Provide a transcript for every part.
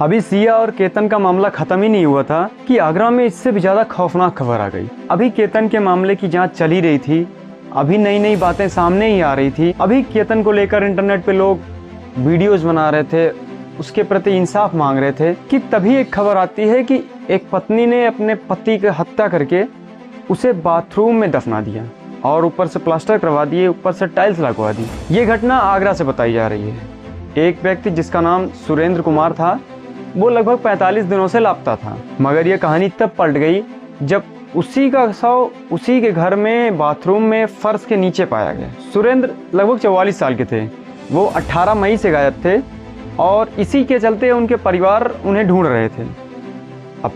अभी सिया और केतन का मामला खत्म ही नहीं हुआ था कि आगरा में इससे भी ज्यादा खौफनाक खबर आ गई। अभी केतन के मामले की जांच चल ही रही थी, अभी नई नई बातें सामने ही आ रही थी। अभी केतन को लेकर इंटरनेट पे लोग वीडियोस बना रहे थे, उसके प्रति इंसाफ मांग रहे थे कि तभी एक खबर आती है कि एक पत्नी ने अपने पति की हत्या करके उसे बाथरूम में दफना दिया और ऊपर से प्लास्टर करवा दिए, ऊपर से टाइल्स लगवा दी। ये घटना आगरा से बताई जा रही है। एक व्यक्ति जिसका नाम सुरेंद्र कुमार था, वो लगभग 45 दिनों से लापता था, मगर ये कहानी तब पलट गई जब उसी का शव उसी के घर में बाथरूम में फर्श के नीचे पाया गया। सुरेंद्र लगभग 44 साल के थे। वो 18 मई से गायब थे और इसी के चलते उनके परिवार उन्हें ढूंढ रहे थे। अब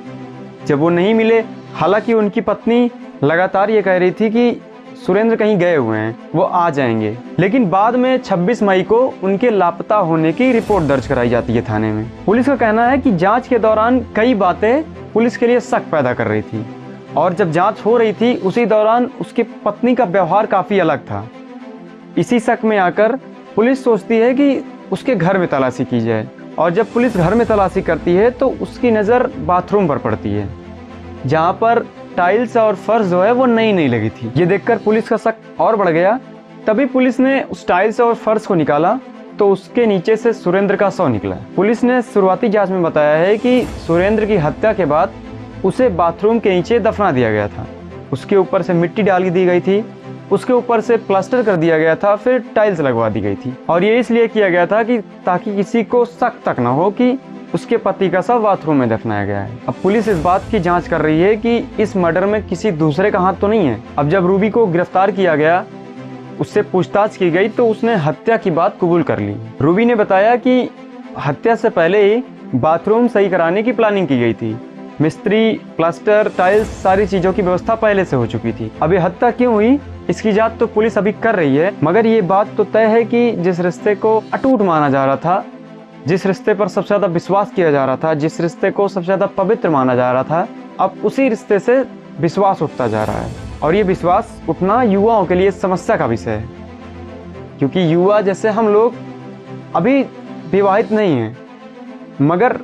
जब वो नहीं मिले, हालांकि उनकी पत्नी लगातार ये कह रही थी कि सुरेंद्र कहीं गए हुए हैं, वो आ जाएंगे, लेकिन बाद में 26 मई को उनके लापता होने की रिपोर्ट दर्ज कराई जाती है थाने में। पुलिस का कहना है कि जांच के दौरान कई बातें पुलिस के लिए शक पैदा कर रही थी और जब जांच हो रही थी उसी दौरान उसकी पत्नी का व्यवहार काफी अलग था। इसी शक में आकर पुलिस सोचती है कि उसके घर में तलाशी की जाए और जब पुलिस घर में तलाशी करती है तो उसकी नज़र बाथरूम पर पड़ती है, जहाँ पर टाइल्स और फर्श जो है वो नई नई लगी थी। ये देखकर पुलिस का शक और बढ़ गया। तभी पुलिस ने उस टाइल्स और फर्श को निकाला तो उसके नीचे से सुरेंद्र का शव निकला। पुलिस ने शुरुआती जांच में बताया है कि सुरेंद्र की हत्या के बाद उसे बाथरूम के नीचे दफना दिया गया था। उसके ऊपर से मिट्टी डाल दी गई थी, उसके ऊपर से प्लास्टर कर दिया गया था, फिर टाइल्स लगवा दी गई थी और ये इसलिए किया गया था कि ताकि किसी को शक तक ना हो कि उसके पति का शव बाथरूम में दफनाया गया है। अब पुलिस इस बात की जांच कर रही है कि इस मर्डर में किसी दूसरे का हाथ तो नहीं है। अब जब रूबी को गिरफ्तार किया गया, उससे पूछताछ की गई तो उसने हत्या की बात कबूल कर ली। रूबी ने बताया कि हत्या से पहले ही बाथरूम सही कराने की प्लानिंग की गई थी। मिस्त्री, प्लास्टर, टाइल्स, सारी चीजों की व्यवस्था पहले से हो चुकी थी। अब ये हत्या क्यों हुई, इसकी जांच तो पुलिस अभी कर रही है, मगर ये बात तो तय है कि जिस रिश्ते को अटूट माना जा रहा था, जिस रिश्ते पर सबसे ज्यादा विश्वास किया जा रहा था, जिस रिश्ते को सबसे ज्यादा पवित्र माना जा रहा था, अब उसी रिश्ते से विश्वास उठता जा रहा है और ये विश्वास उठना युवाओं के लिए समस्या का विषय है, क्योंकि युवा जैसे हम लोग अभी विवाहित नहीं हैं, मगर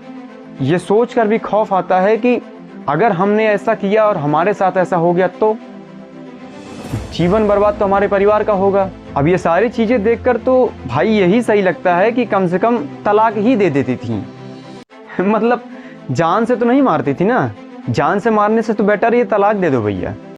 ये सोचकर भी खौफ आता है कि अगर हमने ऐसा किया और हमारे साथ ऐसा हो गया तो जीवन बर्बाद तो हमारे परिवार का होगा। अब ये सारी चीजें देखकर तो भाई यही सही लगता है कि कम से कम तलाक ही दे देती थी। मतलब जान से तो नहीं मारती थी ना, जान से मारने से तो बेटर ये तलाक दे दो भैया।